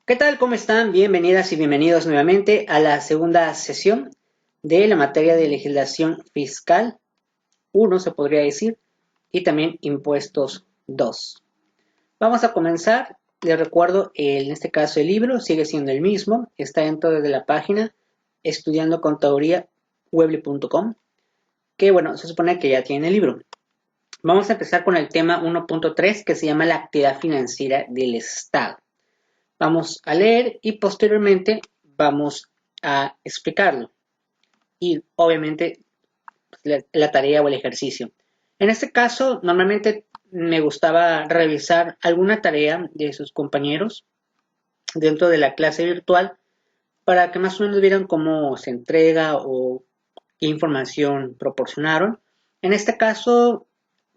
¿Qué tal? ¿Cómo están? Bienvenidas y bienvenidos nuevamente a la segunda sesión de la materia de legislación fiscal uno, se podría decir, y también impuestos 2. Vamos a comenzar. Les recuerdo, en este caso el libro sigue siendo el mismo, está dentro de la página estudiandocontaduría.weebly.com, que bueno, se supone que ya tiene el libro. Vamos a empezar con el tema 1.3, que se llama la actividad financiera del Estado. Vamos a leer y posteriormente vamos a explicarlo. Y obviamente la tarea o el ejercicio. En este caso, normalmente me gustaba revisar alguna tarea de sus compañeros dentro de la clase virtual para que más o menos vieran cómo se entrega o qué información proporcionaron. En este caso,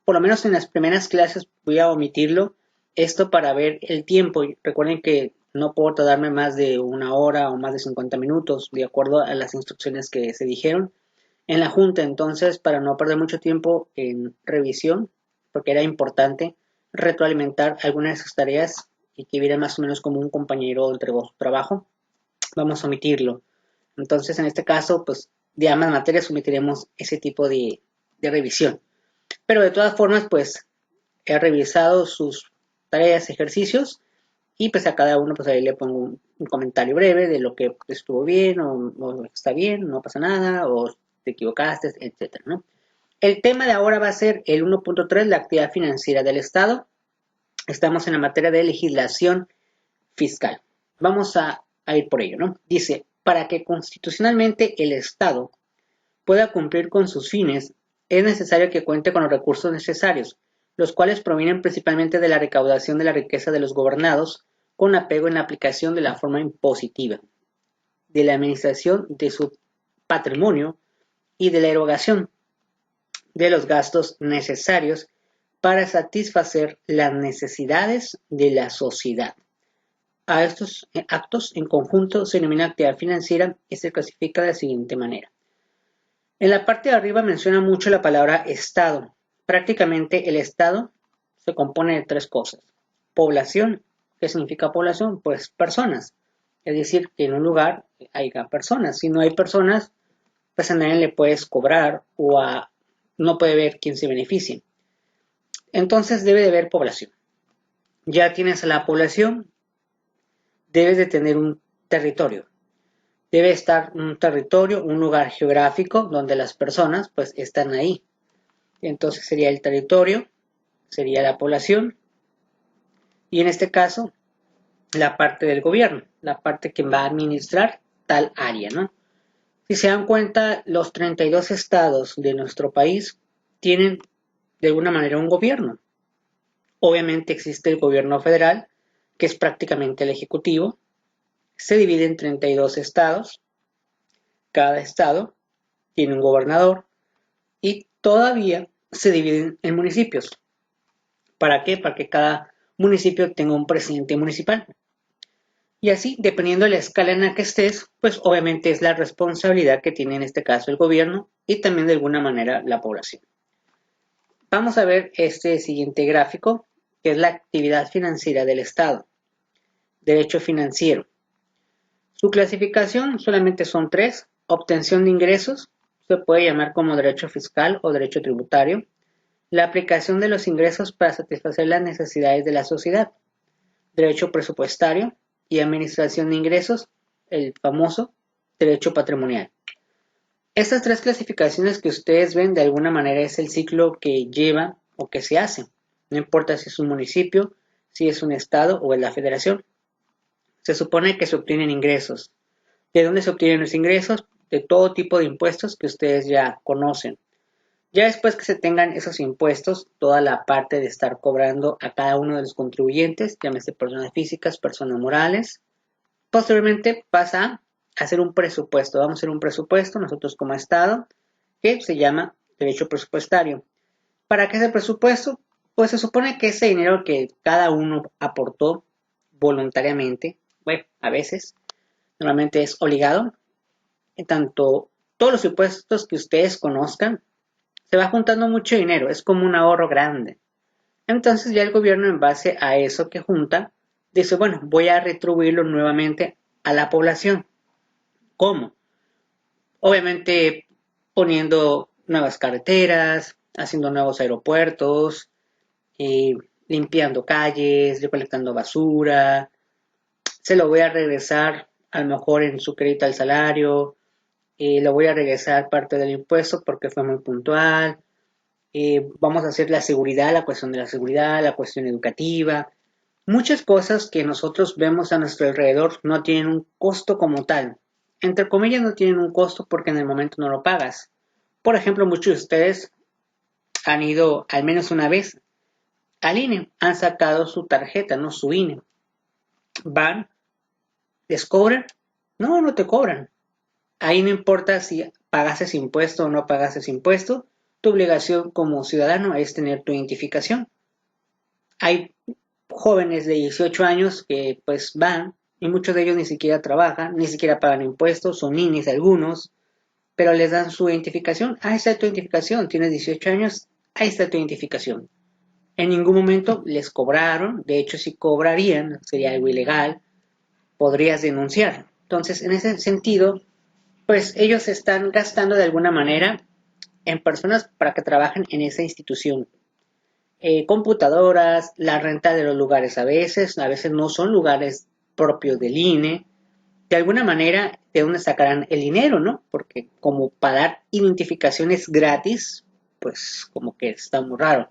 por lo menos en las primeras clases voy a omitirlo, esto para ver el tiempo. Recuerden que no puedo tardarme más de una hora o más de 50 minutos, de acuerdo a las instrucciones que se dijeron en la junta. Entonces, para no perder mucho tiempo en revisión, porque era importante retroalimentar algunas de sus tareas y que viera más o menos como un compañero entregó su trabajo, vamos a omitirlo. Entonces, en este caso, pues de ambas materias omitiremos ese tipo de revisión. Pero de todas formas, pues he revisado sus tareas, ejercicios, y pues a cada uno pues ahí le pongo un comentario breve de lo que estuvo bien o está bien, no pasa nada, o te equivocaste, etcétera, ¿no? El tema de ahora va a ser el 1.3, la actividad financiera del Estado. Estamos en la materia de legislación fiscal. Vamos a ir por ello, ¿no? Dice, para que constitucionalmente el Estado pueda cumplir con sus fines, es necesario que cuente con los recursos necesarios, los cuales provienen principalmente de la recaudación de la riqueza de los gobernados, con apego en la aplicación de la forma impositiva, de la administración de su patrimonio y de la erogación de los gastos necesarios para satisfacer las necesidades de la sociedad. A estos actos en conjunto se denomina actividad financiera y se clasifica de la siguiente manera. En la parte de arriba menciona mucho la palabra Estado. Prácticamente el Estado se compone de tres cosas. Población. ¿Qué significa población? Pues personas. Es decir, que en un lugar haya personas. Si no hay personas, pues a nadie le puedes cobrar o no puede ver quién se beneficie. Entonces debe de haber población. Ya tienes a la población, debes de tener un territorio. Debe estar un territorio, un lugar geográfico donde las personas pues están ahí. Entonces sería el territorio, sería la población y en este caso la parte del gobierno, la parte que va a administrar tal área, ¿no? Si se dan cuenta, los 32 estados de nuestro país tienen de alguna manera un gobierno. Obviamente existe el gobierno federal, que es prácticamente el ejecutivo. Se divide en 32 estados. Cada estado tiene un gobernador y todavía se dividen en municipios. ¿Para qué? Para que cada municipio tenga un presidente municipal. Y así, dependiendo de la escala en la que estés, pues obviamente es la responsabilidad que tiene en este caso el gobierno y también de alguna manera la población. Vamos a ver este siguiente gráfico, que es la actividad financiera del Estado. Derecho financiero. Su clasificación solamente son tres. Obtención de ingresos, se puede llamar como derecho fiscal o derecho tributario. La aplicación de los ingresos para satisfacer las necesidades de la sociedad. Derecho presupuestario y administración de ingresos, el famoso derecho patrimonial. Estas tres clasificaciones que ustedes ven de alguna manera es el ciclo que lleva o que se hace. No importa si es un municipio, si es un estado o es la federación. Se supone que se obtienen ingresos. ¿De dónde se obtienen los ingresos? De todo tipo de impuestos que ustedes ya conocen. Ya después que se tengan esos impuestos, toda la parte de estar cobrando a cada uno de los contribuyentes, llámese personas físicas, personas morales, posteriormente pasa a hacer un presupuesto. Vamos a hacer un presupuesto nosotros como Estado, que se llama derecho presupuestario. ¿Para qué es el presupuesto? Pues se supone que ese dinero que cada uno aportó voluntariamente, bueno, a veces, normalmente es obligado, en tanto todos los impuestos que ustedes conozcan, se va juntando mucho dinero, es como un ahorro grande. Entonces ya el gobierno en base a eso que junta, dice, bueno, voy a retribuirlo nuevamente a la población. ¿Cómo? Obviamente poniendo nuevas carreteras, haciendo nuevos aeropuertos, eh, limpiando calles, recolectando basura. Se lo voy a regresar a lo mejor en su crédito al salario, le voy a regresar parte del impuesto porque fue muy puntual. Vamos a hacer la seguridad, la cuestión de la seguridad, la cuestión educativa. Muchas cosas que nosotros vemos a nuestro alrededor no tienen un costo como tal. Entre comillas no tienen un costo porque en el momento no lo pagas. Por ejemplo, muchos de ustedes han ido al menos una vez al INE, han sacado su tarjeta, no su INE. Van, les cobran. No, no te cobran. Ahí no importa si pagases impuesto o no pagases impuesto. Tu obligación como ciudadano es tener tu identificación. Hay jóvenes de 18 años que pues van y muchos de ellos ni siquiera trabajan, ni siquiera pagan impuestos, son ninis algunos, pero les dan su identificación. Ahí está tu identificación, tienes 18 años, ahí está tu identificación. En ningún momento les cobraron, de hecho si cobrarían sería algo ilegal, podrías denunciar. Entonces, en ese sentido, pues ellos están gastando de alguna manera en personas para que trabajen en esa institución. Computadoras, la renta de los lugares a veces no son lugares propios del INE. De alguna manera, ¿de dónde sacarán el dinero, no? Porque como para dar identificaciones gratis, pues como que está muy raro.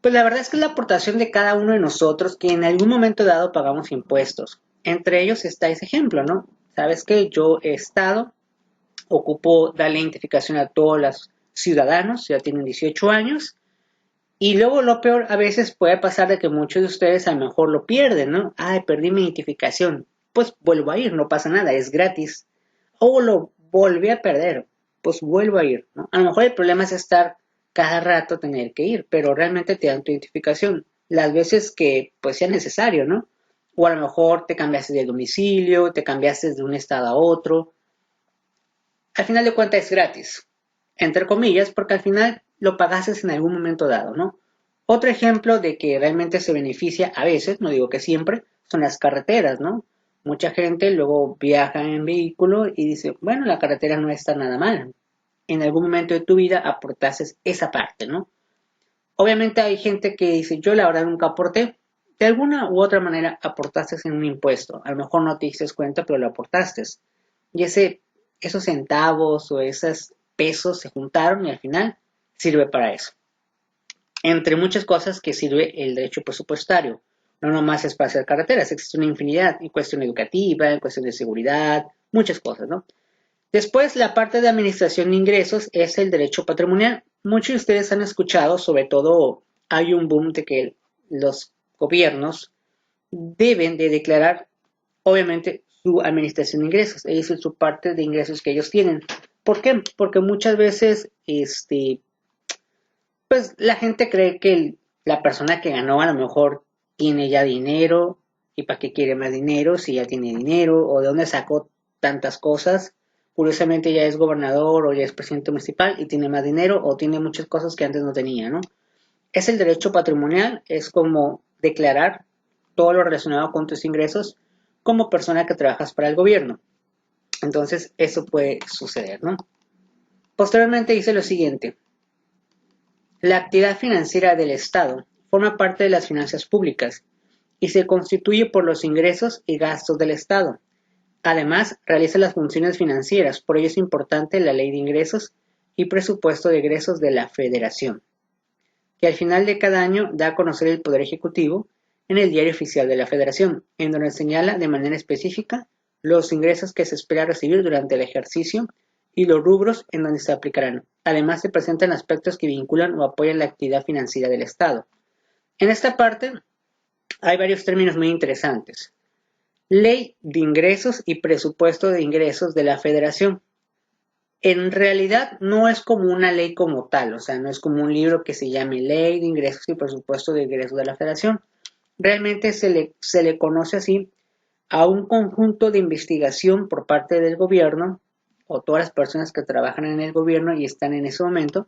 Pues la verdad es que es la aportación de cada uno de nosotros que en algún momento dado pagamos impuestos. Entre ellos está ese ejemplo, ¿no? Sabes que yo he estado, ocupo dar la identificación a todos los ciudadanos, ya tienen 18 años, y luego lo peor a veces puede pasar de que muchos de ustedes a lo mejor lo pierden, ¿no? Ay, perdí mi identificación. Pues vuelvo a ir, no pasa nada, es gratis. O lo volví a perder, pues vuelvo a ir, ¿no? A lo mejor el problema es estar cada rato tener que ir, pero realmente te dan tu identificación. Las veces que pues sea necesario, ¿no? O a lo mejor te cambiaste de domicilio, te cambiaste de un estado a otro. Al final de cuentas es gratis, entre comillas, porque al final lo pagaste en algún momento dado, ¿no? Otro ejemplo de que realmente se beneficia a veces, no digo que siempre, son las carreteras, ¿no? Mucha gente luego viaja en vehículo y dice, bueno, la carretera no está nada mal. En algún momento de tu vida aportaste esa parte, ¿no? Obviamente hay gente que dice, yo la verdad nunca aporté. De alguna u otra manera aportaste en un impuesto. A lo mejor no te diste cuenta, pero lo aportaste. Y esos centavos o esos pesos se juntaron y al final sirve para eso. Entre muchas cosas que sirve el derecho presupuestario. No nomás es para hacer carreteras, existe una infinidad en cuestión educativa, en cuestión de seguridad, muchas cosas, ¿no? Después, la parte de administración de ingresos es el derecho patrimonial. Muchos de ustedes han escuchado, sobre todo hay un boom de que los gobiernos deben de declarar, obviamente, su administración de ingresos, es decir, su parte de ingresos que ellos tienen. ¿Por qué? Porque muchas veces, pues la gente cree que la persona que ganó a lo mejor tiene ya dinero y para qué quiere más dinero si ya tiene dinero o de dónde sacó tantas cosas. Curiosamente ya es gobernador o ya es presidente municipal y tiene más dinero o tiene muchas cosas que antes no tenía, ¿no? Es el derecho patrimonial, es como declarar todo lo relacionado con tus ingresos como persona que trabajas para el gobierno. Entonces, eso puede suceder, ¿no? Posteriormente dice lo siguiente: la actividad financiera del Estado forma parte de las finanzas públicas y se constituye por los ingresos y gastos del Estado. Además, realiza las funciones financieras, por ello es importante la Ley de Ingresos y Presupuesto de Egresos de la Federación, que al final de cada año da a conocer el Poder Ejecutivo en el Diario Oficial de la Federación, en donde señala de manera específica los ingresos que se espera recibir durante el ejercicio y los rubros en donde se aplicarán. Además, se presentan aspectos que vinculan o apoyan la actividad financiera del Estado. En esta parte hay varios términos muy interesantes. Ley de Ingresos y Presupuesto de Ingresos de la Federación. En realidad no es como una ley como tal, o sea, no es como un libro que se llame Ley de Ingresos y Presupuesto de Ingresos de la Federación. Realmente se le conoce así a un conjunto de investigación por parte del gobierno o todas las personas que trabajan en el gobierno y están en ese momento,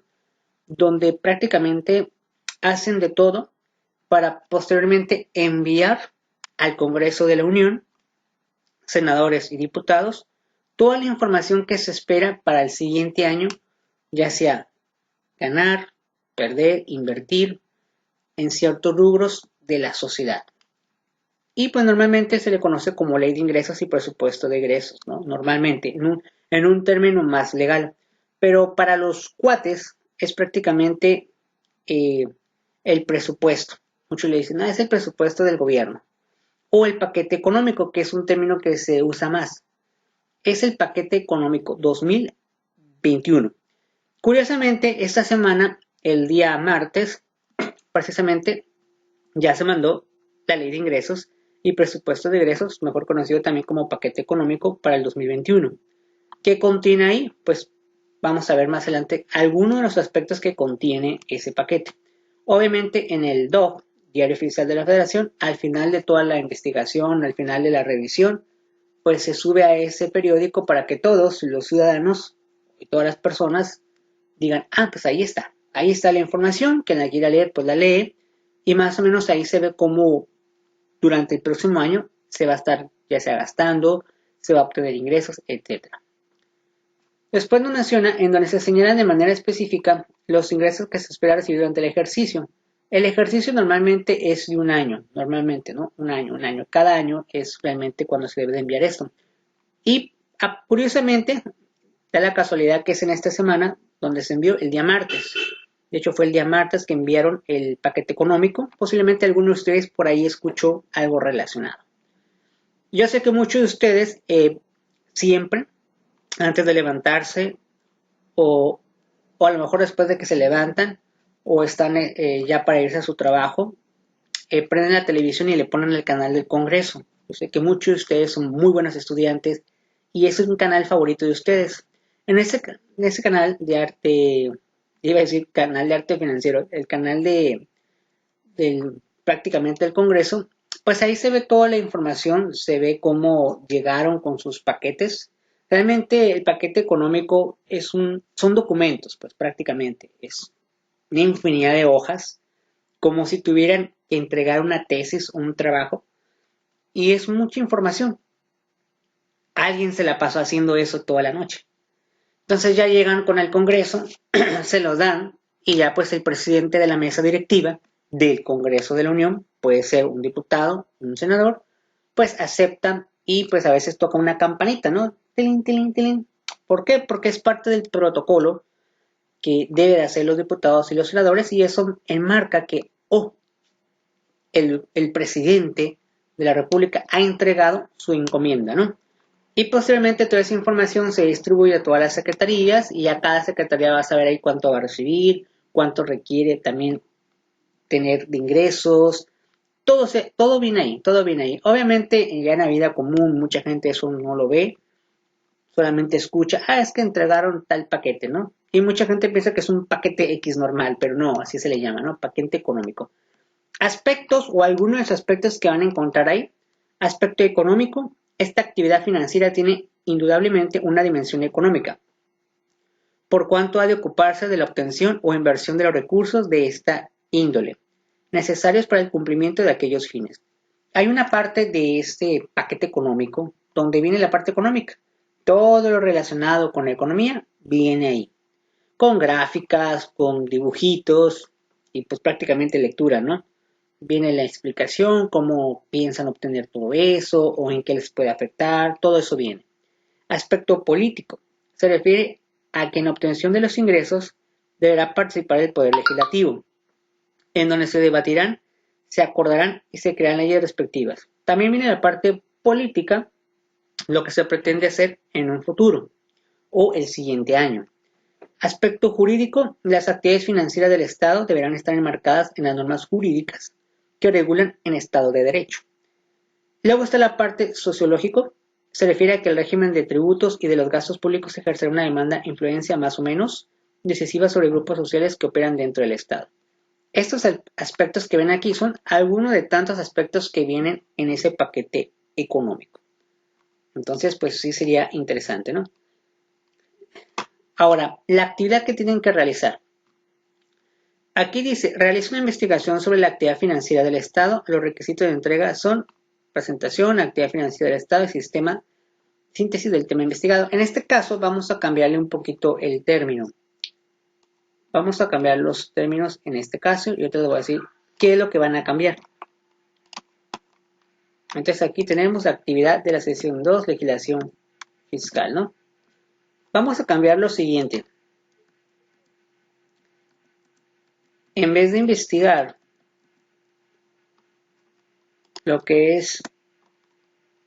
donde prácticamente hacen de todo para posteriormente enviar al Congreso de la Unión, senadores y diputados, toda la información que se espera para el siguiente año, ya sea ganar, perder, invertir en ciertos rubros de la sociedad. Y pues normalmente se le conoce como ley de ingresos y presupuesto de egresos, ¿no? Normalmente, en un término más legal. Pero para los cuates es prácticamente el presupuesto. Muchos le dicen, es el presupuesto del gobierno. O el paquete económico, que es un término que se usa más. Es el paquete económico 2021. Curiosamente, esta semana, el día martes, precisamente, ya se mandó la ley de ingresos y presupuesto de egresos, mejor conocido también como paquete económico para el 2021. ¿Qué contiene ahí? Pues vamos a ver más adelante algunos de los aspectos que contiene ese paquete. Obviamente en el DOF, Diario Oficial de la Federación, al final de toda la investigación, al final de la revisión, pues se sube a ese periódico para que todos los ciudadanos y todas las personas digan, pues ahí está la información, quien la quiera leer, pues la lee, y más o menos ahí se ve cómo durante el próximo año se va a estar ya sea gastando, se va a obtener ingresos, etc. Después nos menciona en donde se señalan de manera específica los ingresos que se espera recibir durante el ejercicio. El ejercicio normalmente es de un año, normalmente, ¿no? Un año. Cada año es realmente cuando se debe de enviar esto. Y curiosamente, da la casualidad que es en esta semana donde se envió el día martes. De hecho, fue el día martes que enviaron el paquete económico. Posiblemente alguno de ustedes por ahí escuchó algo relacionado. Yo sé que muchos de ustedes siempre, antes de levantarse o a lo mejor después de que se levantan o están ya para irse a su trabajo, prenden la televisión y le ponen el canal del Congreso. Yo sé que muchos de ustedes son muy buenos estudiantes y ese es un canal favorito de ustedes. En ese canal de arte, iba a decir canal de arte financiero, el canal prácticamente del Congreso, pues ahí se ve toda la información, se ve cómo llegaron con sus paquetes. Realmente el paquete económico son documentos, pues prácticamente es una infinidad de hojas, como si tuvieran que entregar una tesis o un trabajo, y es mucha información. Alguien se la pasó haciendo eso toda la noche. Entonces ya llegan con el Congreso, se los dan, y ya pues el presidente de la mesa directiva del Congreso de la Unión, puede ser un diputado, un senador, pues aceptan y pues a veces toca una campanita, ¿no? Tilín, tilín, tilín. ¿Por qué? Porque es parte del protocolo que deben hacer los diputados y los senadores y eso enmarca que el presidente de la República ha entregado su encomienda, ¿no? Y posteriormente toda esa información se distribuye a todas las secretarías y a cada secretaría va a saber ahí cuánto va a recibir, cuánto requiere también tener de ingresos, todo viene ahí, todo viene ahí. Obviamente ya en la vida común mucha gente eso no lo ve, solamente escucha, es que entregaron tal paquete, ¿no? Y mucha gente piensa que es un paquete X normal, pero no, así se le llama, ¿no? Paquete económico. Aspectos o algunos de los aspectos que van a encontrar ahí. Aspecto económico, esta actividad financiera tiene indudablemente una dimensión económica, por cuanto ha de ocuparse de la obtención o inversión de los recursos de esta índole, necesarios para el cumplimiento de aquellos fines. Hay una parte de este paquete económico donde viene la parte económica. Todo lo relacionado con la economía viene ahí, con gráficas, con dibujitos y pues prácticamente lectura, ¿no? Viene la explicación, cómo piensan obtener todo eso o en qué les puede afectar, todo eso viene. Aspecto político. Se refiere a que en la obtención de los ingresos deberá participar el Poder Legislativo, en donde se debatirán, se acordarán y se crearán leyes respectivas. También viene la parte política, lo que se pretende hacer en un futuro o el siguiente año. Aspecto jurídico, las actividades financieras del Estado deberán estar enmarcadas en las normas jurídicas que regulan en Estado de Derecho. Luego está la parte sociológico, se refiere a que el régimen de tributos y de los gastos públicos ejercerá una demanda influencia más o menos decisiva sobre grupos sociales que operan dentro del Estado. Estos aspectos que ven aquí son algunos de tantos aspectos que vienen en ese paquete económico. Entonces, pues sí sería interesante, ¿no? Ahora, la actividad que tienen que realizar. Aquí dice, realiza una investigación sobre la actividad financiera del Estado. Los requisitos de entrega son presentación, actividad financiera del Estado y sistema, síntesis del tema investigado. En este caso vamos a cambiarle un poquito el término. Vamos a cambiar los términos en este caso y yo te voy a decir qué es lo que van a cambiar. Entonces aquí tenemos la actividad de la sección 2, legislación fiscal, ¿no? Vamos a cambiar lo siguiente. En vez de investigar lo que es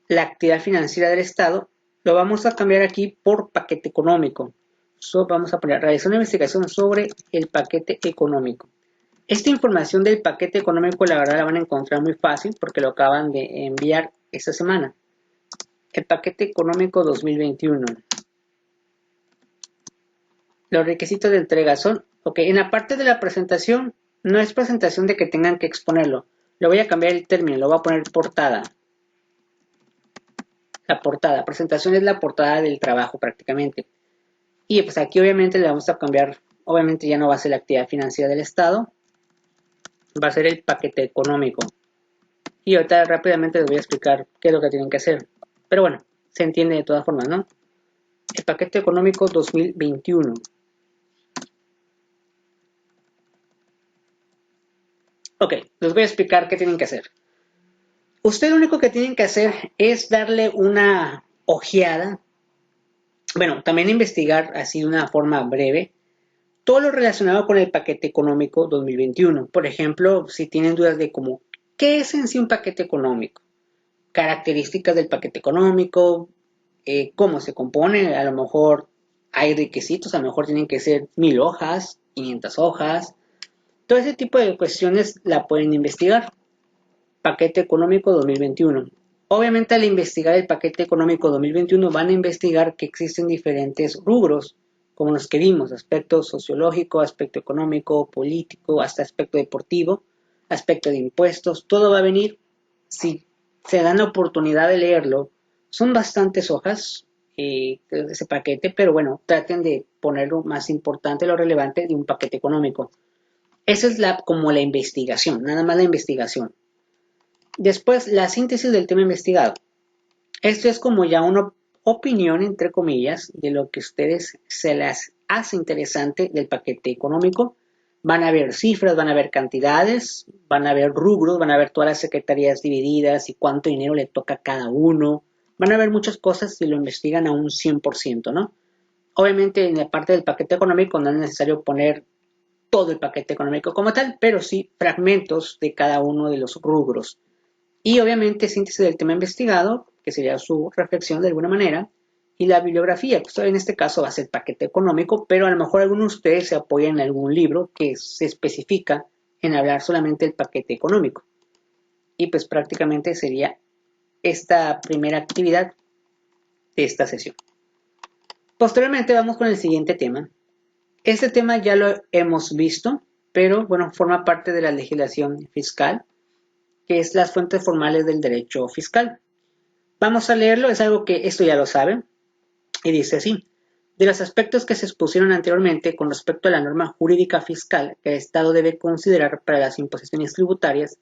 la actividad financiera del Estado, lo vamos a cambiar aquí por paquete económico. Vamos a poner, realizar una investigación sobre el paquete económico. Esta información del paquete económico, la verdad, la van a encontrar muy fácil porque lo acaban de enviar esta semana. El paquete económico 2021. Los requisitos de entrega son, ok, en la parte de la presentación, no es presentación de que tengan que exponerlo. Le voy a cambiar el término, lo voy a poner portada. La portada, presentación es la portada del trabajo prácticamente. Y pues aquí obviamente le vamos a cambiar, obviamente ya no va a ser la actividad financiera del Estado, va a ser el paquete económico. Y ahorita rápidamente les voy a explicar qué es lo que tienen que hacer. Pero bueno, se entiende de todas formas, ¿no? El paquete económico 2021. Ok, les voy a explicar qué tienen que hacer. Usted lo único que tienen que hacer es darle una ojeada. Bueno, también investigar así de una forma breve todo lo relacionado con el paquete económico 2021. Por ejemplo, si tienen dudas de cómo, ¿qué es en sí un paquete económico? Características del paquete económico, cómo se compone, a lo mejor hay requisitos, a lo mejor tienen que ser 1000 hojas, 500 hojas. Todo ese tipo de cuestiones la pueden investigar. Paquete económico 2021. Obviamente al investigar el paquete económico 2021 van a investigar que existen diferentes rubros, como los que vimos, aspecto sociológico, aspecto económico, político, hasta aspecto deportivo, aspecto de impuestos, todo va a venir si se dan la oportunidad de leerlo. Son bastantes hojas ese paquete, pero bueno, traten de poner lo más importante, lo relevante de un paquete económico. Esa es como la investigación, nada más la investigación. Después, la síntesis del tema investigado. Esto es como ya una opinión, entre comillas, de lo que a ustedes se les hace interesante del paquete económico. Van a ver cifras, van a ver cantidades, van a ver rubros, van a ver todas las secretarías divididas y cuánto dinero le toca a cada uno. Van a ver muchas cosas si lo investigan a un 100%, ¿no? Obviamente, en la parte del paquete económico no es necesario poner todo el paquete económico como tal, pero sí fragmentos de cada uno de los rubros. Y obviamente síntesis del tema investigado, que sería su reflexión de alguna manera, y la bibliografía, pues en este caso va a ser paquete económico, pero a lo mejor algunos de ustedes se apoyan en algún libro que se especifica en hablar solamente del paquete económico. Y pues prácticamente sería esta primera actividad de esta sesión. Posteriormente vamos con el siguiente tema. Este tema ya lo hemos visto, pero bueno, forma parte de la legislación fiscal, que es las fuentes formales del derecho fiscal. Vamos a leerlo, es algo que esto ya lo saben, y dice así: de los aspectos que se expusieron anteriormente con respecto a la norma jurídica fiscal que el Estado debe considerar para las imposiciones tributarias,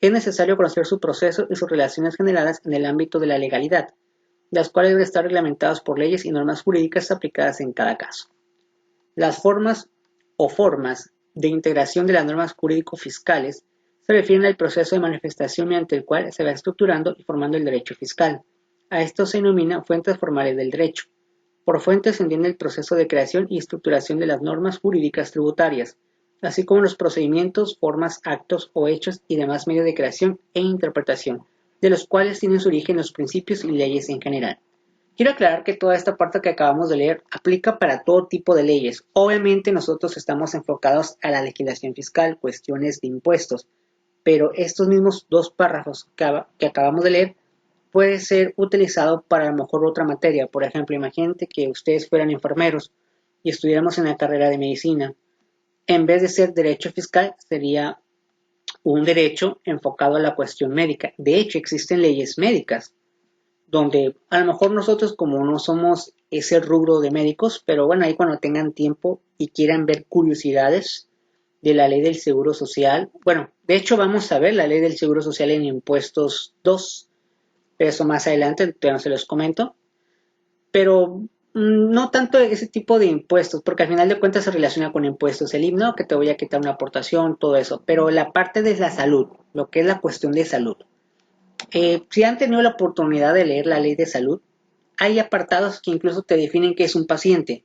es necesario conocer su proceso y sus relaciones generadas en el ámbito de la legalidad, las cuales deben estar reglamentadas por leyes y normas jurídicas aplicadas en cada caso. Las formas o formas de integración de las normas jurídico-fiscales se refieren al proceso de manifestación mediante el cual se va estructurando y formando el derecho fiscal. A esto se denomina fuentes formales del derecho. Por fuentes se entiende el proceso de creación y estructuración de las normas jurídicas tributarias, así como los procedimientos, formas, actos o hechos y demás medios de creación e interpretación, de los cuales tienen su origen los principios y leyes en general. Quiero aclarar que toda esta parte que acabamos de leer aplica para todo tipo de leyes. Obviamente nosotros estamos enfocados a la legislación fiscal, cuestiones de impuestos, pero estos mismos dos párrafos que acabamos de leer puede ser utilizado para a lo mejor otra materia. Por ejemplo, imagínate que ustedes fueran enfermeros y estudiáramos en la carrera de medicina. En vez de ser derecho fiscal, sería un derecho enfocado a la cuestión médica. De hecho, existen leyes médicas, donde a lo mejor nosotros como no somos ese rubro de médicos, pero bueno, ahí cuando tengan tiempo y quieran ver curiosidades de la ley del Seguro Social. Bueno, de hecho vamos a ver la ley del Seguro Social en Impuestos 2, pero eso más adelante, todavía no se los comento. Pero no tanto ese tipo de impuestos, porque al final de cuentas se relaciona con impuestos. El himno, que te voy a quitar una aportación, todo eso, pero la parte de la salud, lo que es la cuestión de salud. Si han tenido la oportunidad de leer la ley de salud, hay apartados que incluso te definen qué es un paciente.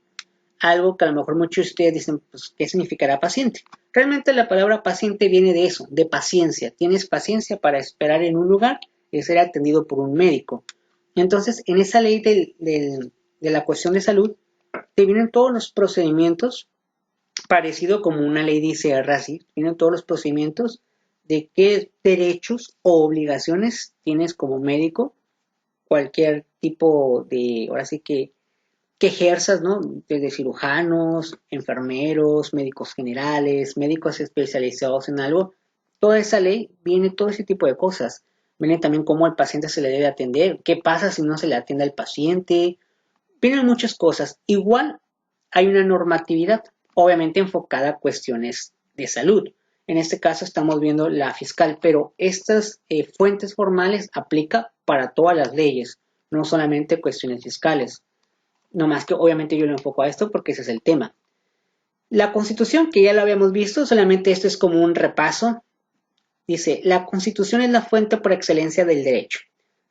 Algo que a lo mejor muchos de ustedes dicen, pues, ¿qué significará paciente? Realmente la palabra paciente viene de eso, de paciencia. Tienes paciencia para esperar en un lugar y ser atendido por un médico. Entonces, en esa ley de la cuestión de salud, te vienen todos los procedimientos, parecido como una ley dice así, vienen todos los procedimientos de qué derechos o obligaciones tienes como médico, cualquier tipo de, ahora sí que ejerzas, ¿no? Desde cirujanos, enfermeros, médicos generales, médicos especializados en algo. Toda esa ley viene todo ese tipo de cosas. Viene también cómo al paciente se le debe atender, qué pasa si no se le atiende al paciente. Vienen muchas cosas. Igual hay una normatividad, obviamente enfocada a cuestiones de salud. En este caso estamos viendo la fiscal, pero estas fuentes formales aplica para todas las leyes, no solamente cuestiones fiscales. No más que obviamente yo lo enfoco a esto porque ese es el tema. La Constitución, que ya lo habíamos visto, solamente esto es como un repaso. Dice, la Constitución es la fuente por excelencia del derecho.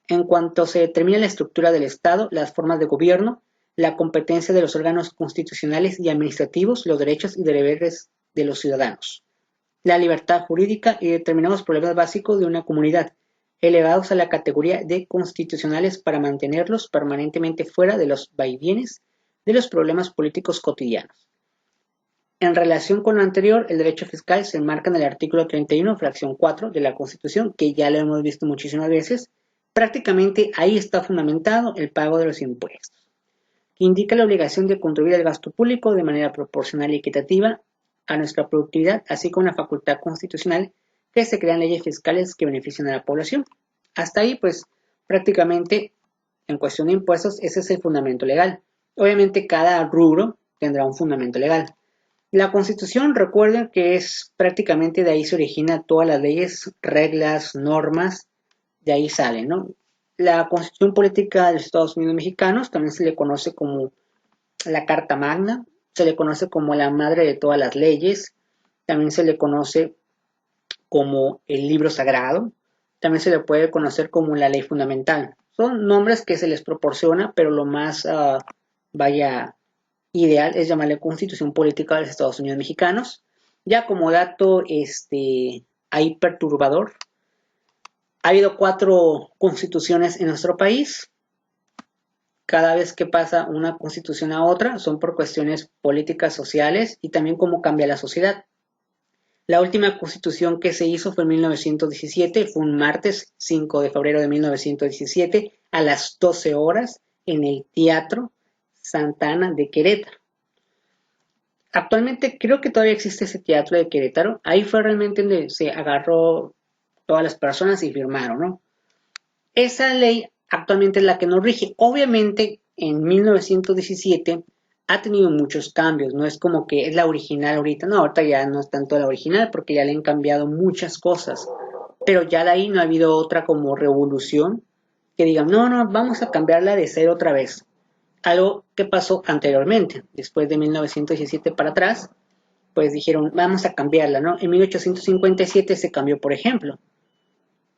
En cuanto se determina la estructura del Estado, las formas de gobierno, la competencia de los órganos constitucionales y administrativos, los derechos y deberes de los ciudadanos, la libertad jurídica y determinados problemas básicos de una comunidad, elevados a la categoría de constitucionales para mantenerlos permanentemente fuera de los vaivienes de los problemas políticos cotidianos. En relación con lo anterior, el derecho fiscal se enmarca en el artículo 31, fracción 4 de la Constitución, que ya lo hemos visto muchísimas veces. Prácticamente ahí está fundamentado el pago de los impuestos, que indica la obligación de contribuir al gasto público de manera proporcional y equitativa a nuestra productividad, así como la facultad constitucional que se crean leyes fiscales que beneficien a la población. Hasta ahí, pues, prácticamente, en cuestión de impuestos, ese es el fundamento legal. Obviamente, cada rubro tendrá un fundamento legal. La Constitución, recuerden que es prácticamente de ahí se originan todas las leyes, reglas, normas, de ahí salen, ¿no? La Constitución Política de los Estados Unidos Mexicanos también se le conoce como la Carta Magna, se le conoce como la madre de todas las leyes, también se le conoce como el libro sagrado, también se le puede conocer como la ley fundamental. Son nombres que se les proporciona, pero lo más, vaya, ideal es llamarle Constitución Política de los Estados Unidos Mexicanos. Ya como dato ahí perturbador, ha habido 4 constituciones en nuestro país. Cada vez que pasa una constitución a otra son por cuestiones políticas, sociales y también cómo cambia la sociedad. La última constitución que se hizo fue en 1917, fue un martes 5 de febrero de 1917 a las 12 horas en el Teatro Santa Ana de Querétaro. Actualmente creo que todavía existe ese teatro de Querétaro. Ahí fue realmente donde se agarró todas las personas y firmaron, ¿no? Esa ley actualmente es la que nos rige. Obviamente, en 1917 ha tenido muchos cambios. No es como que es la original ahorita. No, ahorita ya no es tanto la original porque ya le han cambiado muchas cosas. Pero ya de ahí no ha habido otra como revolución que digan, no, no, vamos a cambiarla de cero otra vez. Algo que pasó anteriormente, después de 1917 para atrás, pues dijeron, vamos a cambiarla, ¿no? En 1857 se cambió, por ejemplo.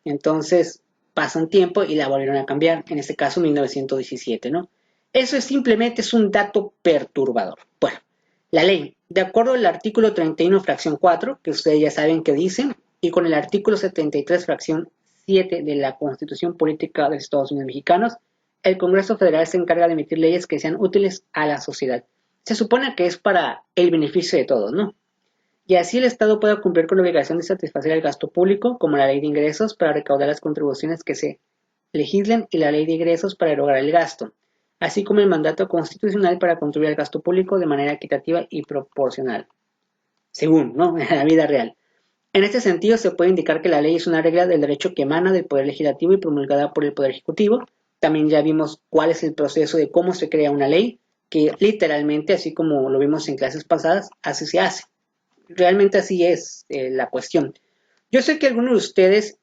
Entonces, pasa un tiempo y la volvieron a cambiar, en este caso 1917, ¿no? Eso es simplemente es un dato perturbador. Bueno, la ley, de acuerdo al artículo 31, fracción 4, que ustedes ya saben que dicen, y con el artículo 73, fracción 7 de la Constitución Política de los Estados Unidos Mexicanos, el Congreso Federal se encarga de emitir leyes que sean útiles a la sociedad. Se supone que es para el beneficio de todos, ¿no? Y así el Estado pueda cumplir con la obligación de satisfacer el gasto público, como la ley de ingresos para recaudar las contribuciones que se legislen y la ley de ingresos para erogar el gasto, así como el mandato constitucional para contribuir al gasto público de manera equitativa y proporcional, según, ¿no? En la vida real. En este sentido, se puede indicar que la ley es una regla del derecho que emana del Poder Legislativo y promulgada por el Poder Ejecutivo. También ya vimos cuál es el proceso de cómo se crea una ley, que literalmente, así como lo vimos en clases pasadas, así se hace. Realmente así es la cuestión. Yo sé que algunos de ustedes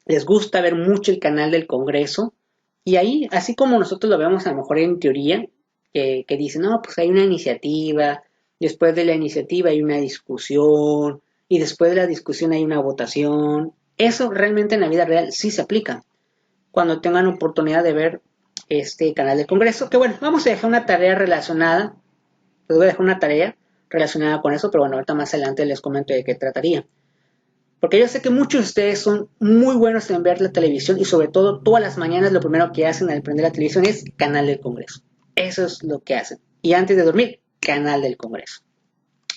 les gusta ver mucho el canal del Congreso y ahí, así como nosotros lo vemos a lo mejor en teoría, que dicen, no, pues hay una iniciativa, después de la iniciativa hay una discusión y después de la discusión hay una votación. Eso realmente en la vida real sí se aplica. Cuando tengan oportunidad de ver este canal del Congreso, que bueno, vamos a dejar una tarea relacionada, les voy a dejar una tarea relacionada con eso, pero bueno, ahorita más adelante les comento de qué trataría. Porque yo sé que muchos de ustedes son muy buenos en ver la televisión y sobre todo todas las mañanas lo primero que hacen al prender la televisión es canal del Congreso. Eso es lo que hacen. Y antes de dormir, canal del Congreso.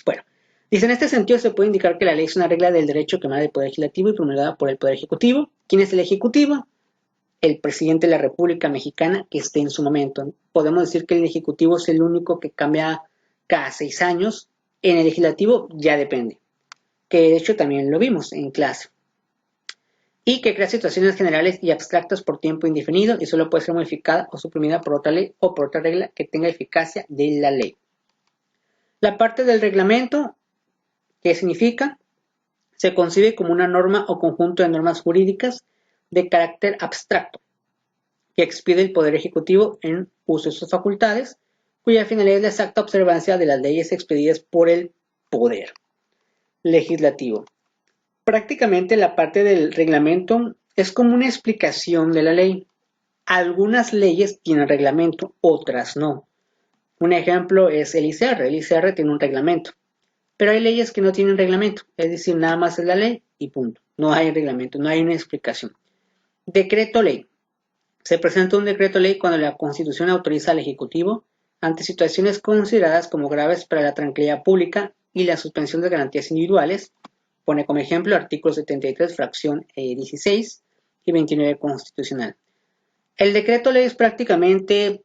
Bueno, dice, en este sentido se puede indicar que la ley es una regla del derecho que emana del Poder Legislativo y promulgada por el Poder Ejecutivo. ¿Quién es el Ejecutivo? El presidente de la República Mexicana que esté en su momento. Podemos decir que el Ejecutivo es el único que cambia cada 6 años. En el Legislativo ya depende, que de hecho también lo vimos en clase, y que crea situaciones generales y abstractas por tiempo indefinido y solo puede ser modificada o suprimida por otra ley o por otra regla que tenga eficacia de la ley. La parte del reglamento, ¿qué significa? Se concibe como una norma o conjunto de normas jurídicas de carácter abstracto que expide el Poder Ejecutivo en uso de sus facultades, cuya finalidad es la exacta observancia de las leyes expedidas por el Poder Legislativo. Prácticamente la parte del reglamento es como una explicación de la ley. Algunas leyes tienen reglamento, otras no. Un ejemplo es el ICR. El ICR tiene un reglamento, pero hay leyes que no tienen reglamento, es decir, nada más es la ley y punto. No hay reglamento, no hay una explicación. Decreto ley. Se presenta un decreto ley cuando la Constitución autoriza al Ejecutivo ante situaciones consideradas como graves para la tranquilidad pública y la suspensión de garantías individuales. Pone como ejemplo artículo 73, fracción 16 y 29 constitucional. El decreto ley es prácticamente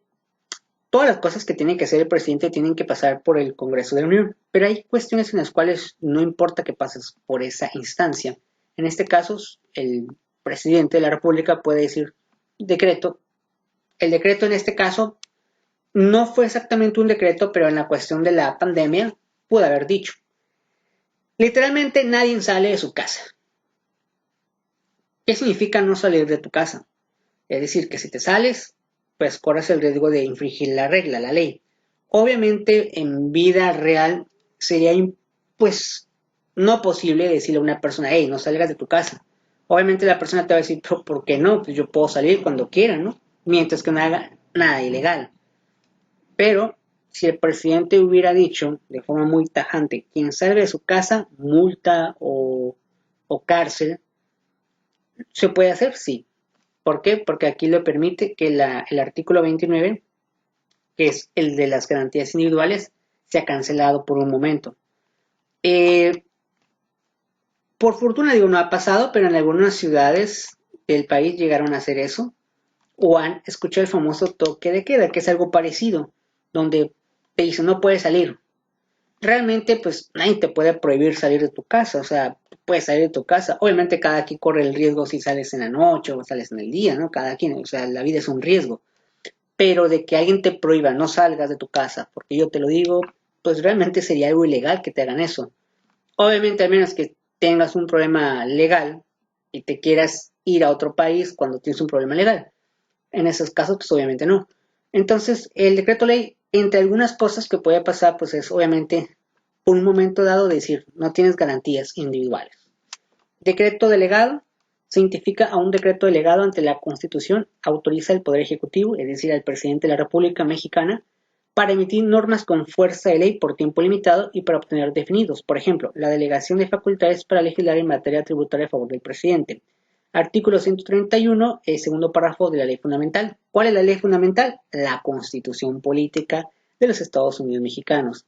todas las cosas que tiene que hacer el presidente tienen que pasar por el Congreso de la Unión, pero hay cuestiones en las cuales no importa que pases por esa instancia. En este caso, el presidente de la República puede decir decreto. El decreto en este caso no fue exactamente un decreto, pero en la cuestión de la pandemia pudo haber dicho. Literalmente nadie sale de su casa. ¿Qué significa no salir de tu casa? Es decir, que si te sales, pues corres el riesgo de infringir la regla, la ley. Obviamente en vida real sería pues no posible decirle a una persona, hey, no salgas de tu casa. Obviamente la persona te va a decir, pero ¿por qué no? Pues yo puedo salir cuando quiera, ¿no? Mientras que no haga nada ilegal. Pero si el presidente hubiera dicho de forma muy tajante, quien salga de su casa, multa o cárcel, ¿se puede hacer? Sí. ¿Por qué? Porque aquí lo permite que el artículo 29, que es el de las garantías individuales, sea cancelado por un momento. Por fortuna, digo, no ha pasado, pero en algunas ciudades del país llegaron a hacer eso, o han escuchado el famoso toque de queda, que es algo parecido, donde te dicen no puedes salir. Realmente, pues nadie te puede prohibir salir de tu casa, o sea, puedes salir de tu casa. Obviamente cada quien corre el riesgo si sales en la noche o sales en el día, ¿no? Cada quien, o sea, la vida es un riesgo. Pero de que alguien te prohíba no salgas de tu casa, porque yo te lo digo, pues realmente sería algo ilegal que te hagan eso. Obviamente, a menos que tengas un problema legal y te quieras ir a otro país cuando tienes un problema legal. En esos casos, pues obviamente no. Entonces, el decreto ley, entre algunas cosas que puede pasar, pues es obviamente por un momento dado decir, no tienes garantías individuales. Decreto delegado se identifica a un decreto delegado ante la Constitución, autoriza al Poder Ejecutivo, es decir, al presidente de la República Mexicana, para emitir normas con fuerza de ley por tiempo limitado y para obtener definidos. Por ejemplo, la delegación de facultades para legislar en materia tributaria a favor del presidente. Artículo 131, segundo párrafo de la ley fundamental. ¿Cuál es la ley fundamental? La Constitución Política de los Estados Unidos Mexicanos,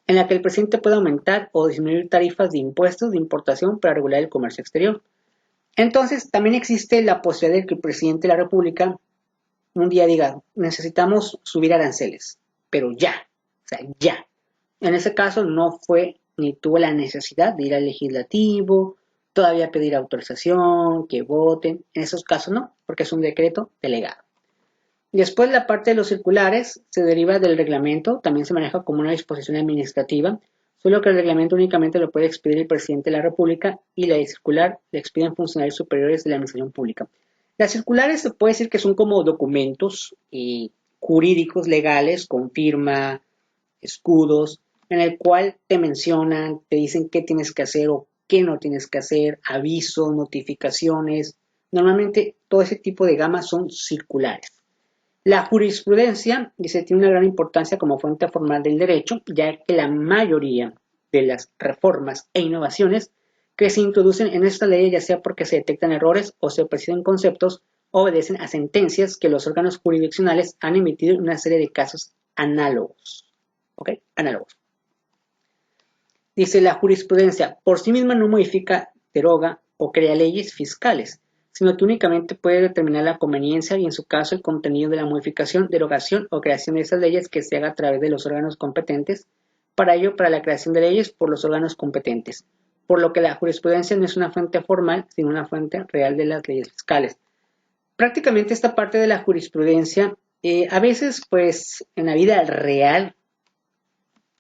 en la que el presidente puede aumentar o disminuir tarifas de impuestos de importación para regular el comercio exterior. Entonces, también existe la posibilidad de que el presidente de la República un día diga, necesitamos subir aranceles, pero ya, o sea, ya. En ese caso no fue ni tuvo la necesidad de ir al legislativo, todavía pedir autorización, que voten. En esos casos no, porque es un decreto delegado. Después la parte de los circulares se deriva del reglamento, también se maneja como una disposición administrativa solo que el reglamento únicamente lo puede expedir el presidente de la República y la circular la expiden funcionarios superiores de la administración pública. Las circulares se puede decir que son como documentos jurídicos, legales, con firma, escudos, en el cual te mencionan, te dicen qué tienes que hacer o qué no tienes que hacer, avisos, notificaciones. Normalmente todo ese tipo de gamas son circulares. La jurisprudencia dice tiene una gran importancia como fuente formal del derecho, ya que la mayoría de las reformas e innovaciones que se introducen en esta ley, ya sea porque se detectan errores o se precisen conceptos, obedecen a sentencias que los órganos jurisdiccionales han emitido en una serie de casos análogos. ¿Ok? Análogos. Dice la jurisprudencia por sí misma no modifica, deroga o crea leyes fiscales, sino que únicamente puede determinar la conveniencia y en su caso el contenido de la modificación, derogación o creación de esas leyes que se haga a través de los órganos competentes, para ello para la creación de leyes por los órganos competentes, por lo que la jurisprudencia no es una fuente formal, sino una fuente real de las leyes fiscales. Prácticamente esta parte de la jurisprudencia, a veces pues en la vida real,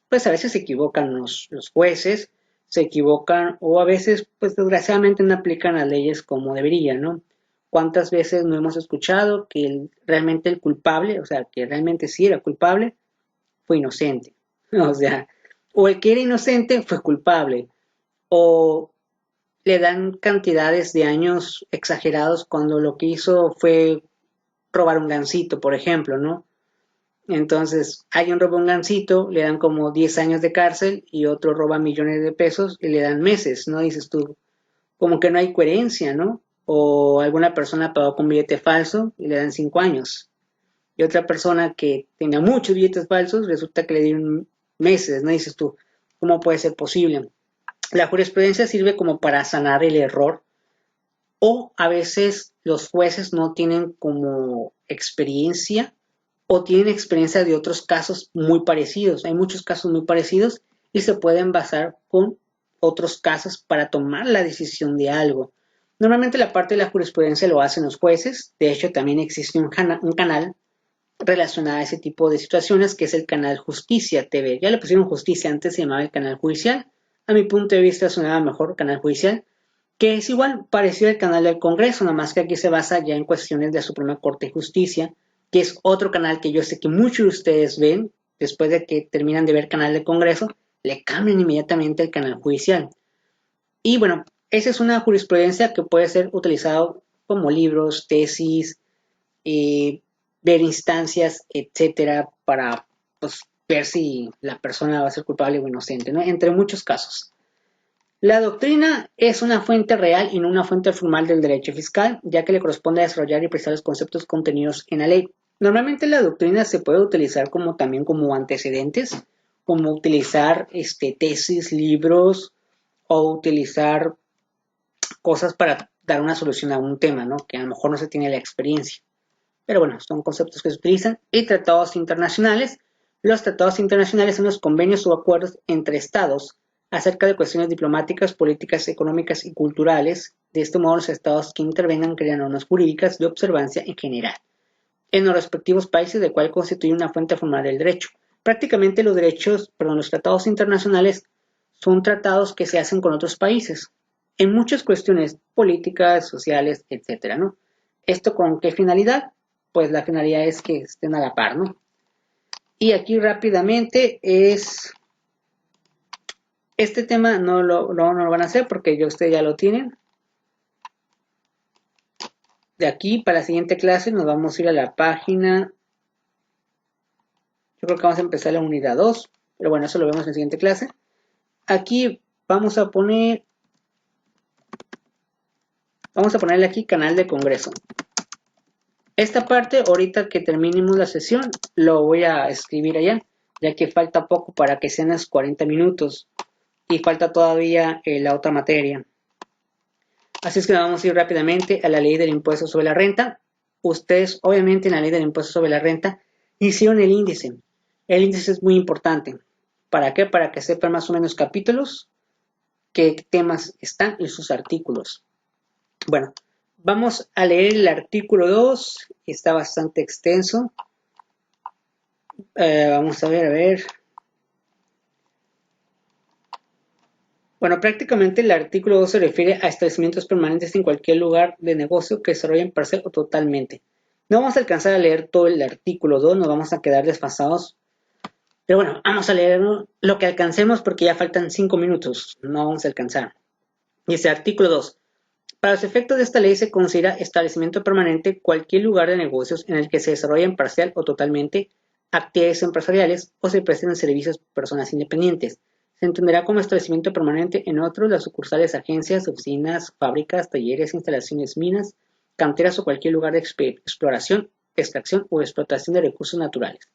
pues a veces se equivocan los jueces, se equivocan o a veces pues desgraciadamente no aplican las leyes como deberían, ¿no? ¿Cuántas veces no hemos escuchado que realmente el culpable, o sea, que realmente sí era culpable, fue inocente? O sea, o el que era inocente fue culpable, o le dan cantidades de años exagerados cuando lo que hizo fue robar un gansito, por ejemplo, ¿no? Entonces, alguien roba un gansito, le dan como 10 años de cárcel y otro roba millones de pesos y le dan meses, ¿no? Dices tú, como que no hay coherencia, ¿no? O alguna persona pagó con billete falso y le dan 5 años. Y otra persona que tenía muchos billetes falsos, resulta que le dieron meses, ¿no? Dices tú, ¿cómo puede ser posible? La jurisprudencia sirve como para sanar el error o a veces los jueces no tienen como experiencia o tienen experiencia de otros casos muy parecidos. Hay muchos casos muy parecidos y se pueden basar con otros casos para tomar la decisión de algo. Normalmente la parte de la jurisprudencia lo hacen los jueces. De hecho, también existe un canal relacionado a ese tipo de situaciones que es el canal Justicia TV. Ya le pusieron Justicia, antes se llamaba el canal judicial. A mi punto de vista sonaba mejor canal judicial, que es igual parecido al canal del Congreso, nada más que aquí se basa ya en cuestiones de la Suprema Corte de Justicia, que es otro canal que yo sé que muchos de ustedes ven, después de que terminan de ver canal del Congreso, le cambian inmediatamente el canal judicial. Y bueno, esa es una jurisprudencia que puede ser utilizado como libros, tesis, ver instancias, etcétera, para pues, ver si la persona va a ser culpable o inocente, ¿no? Entre muchos casos. La doctrina es una fuente real y no una fuente formal del derecho fiscal, ya que le corresponde desarrollar y precisar los conceptos contenidos en la ley. Normalmente la doctrina se puede utilizar como también como antecedentes, como utilizar tesis, libros o utilizar cosas para dar una solución a un tema, ¿no? Que a lo mejor no se tiene la experiencia. Pero bueno, son conceptos que se utilizan. Y tratados internacionales. Los tratados internacionales son los convenios o acuerdos entre estados acerca de cuestiones diplomáticas, políticas, económicas y culturales. De este modo, los estados que intervengan crean normas jurídicas de observancia en general en los respectivos países, de cual constituye una fuente formal del derecho. Prácticamente los tratados internacionales son tratados que se hacen con otros países en muchas cuestiones políticas, sociales, etcétera, ¿no? ¿Esto con qué finalidad? Pues la finalidad es que estén a la par, ¿no? Y aquí rápidamente es este tema no lo van a hacer porque ya ustedes ya lo tienen. De aquí para la siguiente clase nos vamos a ir a la página. Yo creo que vamos a empezar la unidad 2, pero bueno, eso lo vemos en la siguiente clase. Aquí vamos a ponerle aquí canal de Congreso. Esta parte, ahorita que terminemos la sesión, lo voy a escribir allá, ya que falta poco para que sean los 40 minutos y falta todavía la otra materia. Así es que vamos a ir rápidamente a la ley del impuesto sobre la renta. Ustedes, obviamente, en la ley del impuesto sobre la renta hicieron el índice. El índice es muy importante. ¿Para qué? Para que sepan más o menos capítulos, qué temas están y sus artículos. Bueno, vamos a leer el artículo 2, que está bastante extenso. Vamos a ver. Bueno, prácticamente el artículo 2 se refiere a establecimientos permanentes en cualquier lugar de negocio que desarrollen parcial o totalmente. No vamos a alcanzar a leer todo el artículo 2, nos vamos a quedar desfasados. Pero bueno, vamos a leer lo que alcancemos porque ya faltan 5 minutos, no vamos a alcanzar. Dice artículo 2. Para los efectos de esta ley se considera establecimiento permanente cualquier lugar de negocios en el que se desarrollen parcial o totalmente actividades empresariales o se presten servicios por personas independientes. Se entenderá como establecimiento permanente en otros las sucursales, agencias, oficinas, fábricas, talleres, instalaciones, minas, canteras o cualquier lugar de exploración, extracción o explotación de recursos naturales.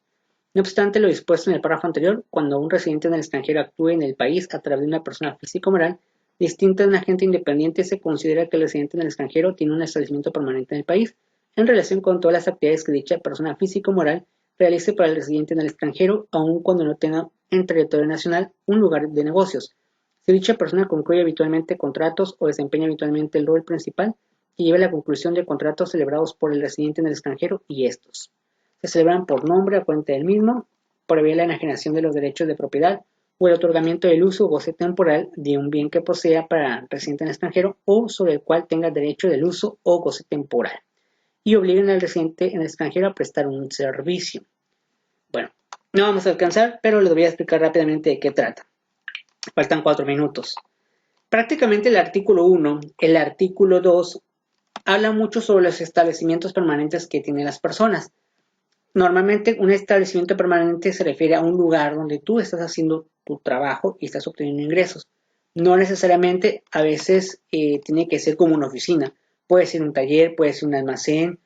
No obstante lo dispuesto en el párrafo anterior, cuando un residente en el extranjero actúe en el país a través de una persona física o moral distinta de un agente independiente, se considera que el residente en el extranjero tiene un establecimiento permanente en el país en relación con todas las actividades que dicha persona física o moral realice para el residente en el extranjero, aun cuando no tenga en territorio nacional un lugar de negocios. Si dicha persona concluye habitualmente contratos o desempeña habitualmente el rol principal que lleve a la conclusión de contratos celebrados por el residente en el extranjero y estos se celebran por nombre a cuenta del mismo, previa la enajenación de los derechos de propiedad o el otorgamiento del uso o goce temporal de un bien que posea para residente en el extranjero o sobre el cual tenga derecho del uso o goce temporal, y obliguen al residente en el extranjero a prestar un servicio. Bueno, no vamos a alcanzar, pero les voy a explicar rápidamente de qué trata. Faltan 4 minutos. Prácticamente el artículo 1, el artículo 2, habla mucho sobre los establecimientos permanentes que tienen las personas. Normalmente un establecimiento permanente se refiere a un lugar donde tú estás haciendo tu trabajo y estás obteniendo ingresos. No necesariamente, a veces tiene que ser como una oficina. Puede ser un taller, puede ser un almacén,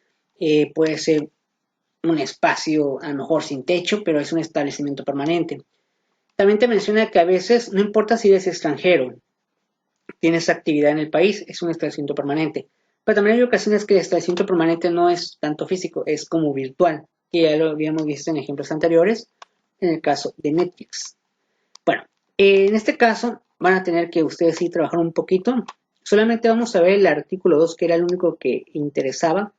puede ser un espacio a lo mejor sin techo, pero es un establecimiento permanente. También te menciona que a veces, no importa si eres extranjero, tienes actividad en el país, es un establecimiento permanente. Pero también hay ocasiones que el establecimiento permanente no es tanto físico, es como virtual, que ya lo habíamos visto en ejemplos anteriores, en el caso de Netflix. Bueno, en este caso van a tener que ustedes sí trabajar un poquito. Solamente vamos a ver el artículo 2, que era el único que interesaba,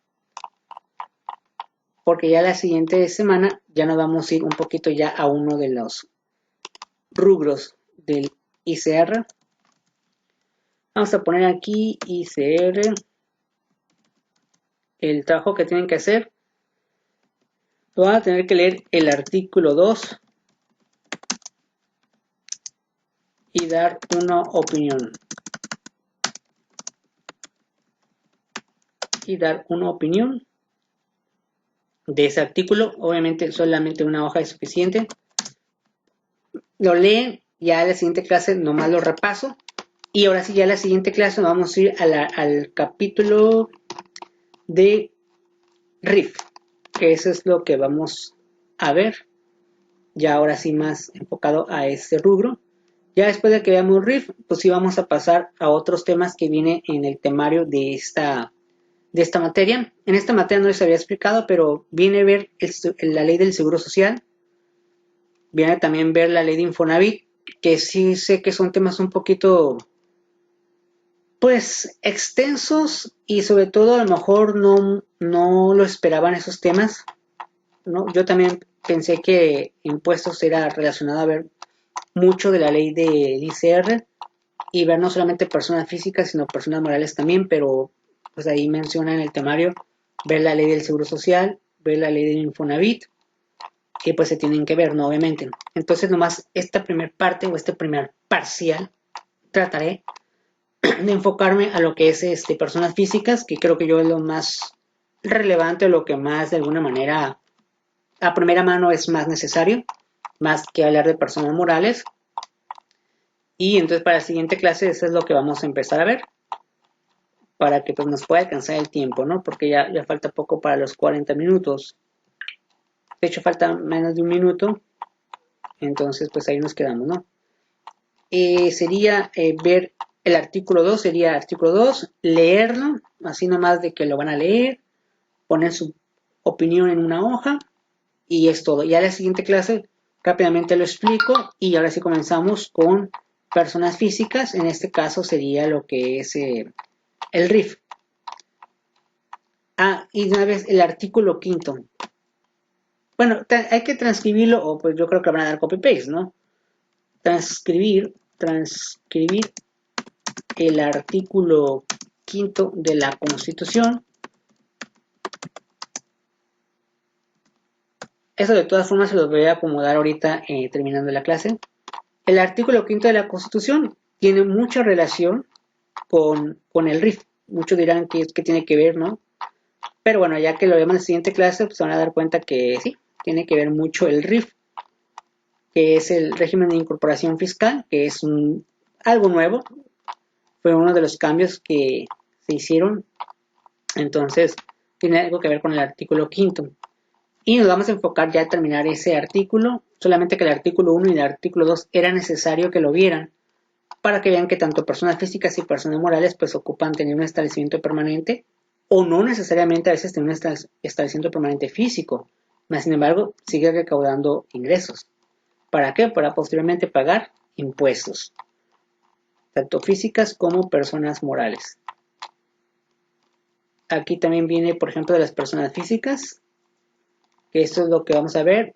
porque ya la siguiente semana ya nos vamos a ir un poquito ya a uno de los rubros del ICR. Vamos a poner aquí ICR, el trabajo que tienen que hacer. Van a tener que leer el artículo 2 y dar una opinión. De ese artículo. Obviamente solamente una hoja es suficiente. Lo leen, ya a la siguiente clase nomás lo repaso. Y ahora sí, ya a la siguiente clase nos vamos a ir al capítulo de RIF, que eso es lo que vamos a ver. Ya ahora sí más enfocado a este rubro. Ya después de que veamos RIF, pues sí vamos a pasar a otros temas que vienen en el temario de esta materia. En esta materia no les había explicado, pero viene a ver la ley del Seguro Social, viene también ver la ley de Infonavit, que sí sé que son temas un poquito, pues, extensos y sobre todo a lo mejor no lo esperaban esos temas, ¿no? Yo también pensé que impuestos era relacionado a ver mucho de la ley del ICR y ver no solamente personas físicas, sino personas morales también, pero pues ahí menciona en el temario ver la ley del Seguro Social, ver la ley del Infonavit, que pues se tienen que ver, ¿no? Obviamente. Entonces nomás esta primer parte o este primer parcial trataré de enfocarme a lo que es personas físicas, que creo que yo es lo más relevante, lo que más de alguna manera a primera mano es más necesario, más que hablar de personas morales. Y entonces para la siguiente clase eso es lo que vamos a empezar a ver, para que pues nos pueda alcanzar el tiempo, ¿no? Porque ya falta poco para los 40 minutos. De hecho falta menos de un minuto, entonces pues ahí nos quedamos, ¿no? Sería ver el artículo 2, sería artículo 2, leerlo, así nomás de que lo van a leer, poner su opinión en una hoja y es todo. Ya la siguiente clase rápidamente lo explico y ahora sí comenzamos con personas físicas, en este caso sería lo que es el RIF. Y una vez el artículo 5. Bueno, hay que transcribirlo, o pues yo creo que van a dar copy-paste, ¿no? Transcribir transcribir el artículo 5º de la Constitución. Eso de todas formas se los voy a acomodar ahorita terminando la clase. El artículo 5º de la Constitución tiene mucha relación con el RIF. Muchos dirán que tiene que ver, ¿no? Pero bueno, ya que lo vemos en la siguiente clase, pues se van a dar cuenta que sí, tiene que ver mucho el RIF, que es el régimen de incorporación fiscal, que es algo nuevo. Fue uno de los cambios que se hicieron. Entonces, tiene algo que ver con el artículo 5º. Y nos vamos a enfocar ya a terminar ese artículo, solamente que el artículo 1 y el artículo 2 era necesario que lo vieran, para que vean que tanto personas físicas y personas morales pues ocupan tener un establecimiento permanente, o no necesariamente a veces tener un establecimiento permanente físico, mas sin embargo sigue recaudando ingresos. ¿Para qué? Para posteriormente pagar impuestos, tanto físicas como personas morales. Aquí también viene, por ejemplo, de las personas físicas, que esto es lo que vamos a ver,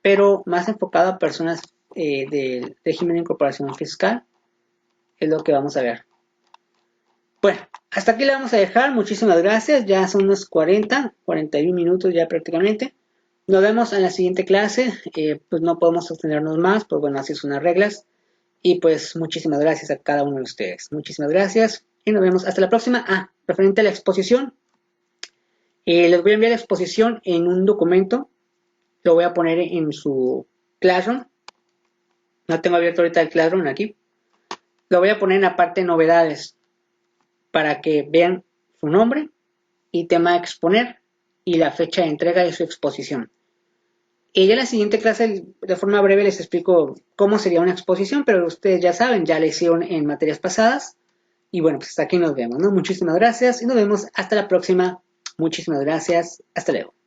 pero más enfocado a personas del régimen de incorporación fiscal, es lo que vamos a ver. Bueno, hasta aquí le vamos a dejar. Muchísimas gracias. Ya son unos 41 minutos ya prácticamente. Nos vemos en la siguiente clase. Pues no podemos sostenernos más, pues bueno, así son las reglas. Y pues muchísimas gracias a cada uno de ustedes. Muchísimas gracias y nos vemos hasta la próxima. Referente a la exposición. Les voy a enviar la exposición en un documento. Lo voy a poner en su Classroom. No tengo abierto ahorita el Classroom aquí. Lo voy a poner en la parte de novedades para que vean su nombre y tema a exponer y la fecha de entrega de su exposición. Y ya en la siguiente clase, de forma breve, les explico cómo sería una exposición, pero ustedes ya saben, ya la hicieron en materias pasadas. Y bueno, pues hasta aquí nos vemos, ¿no? Muchísimas gracias y nos vemos hasta la próxima. Muchísimas gracias. Hasta luego.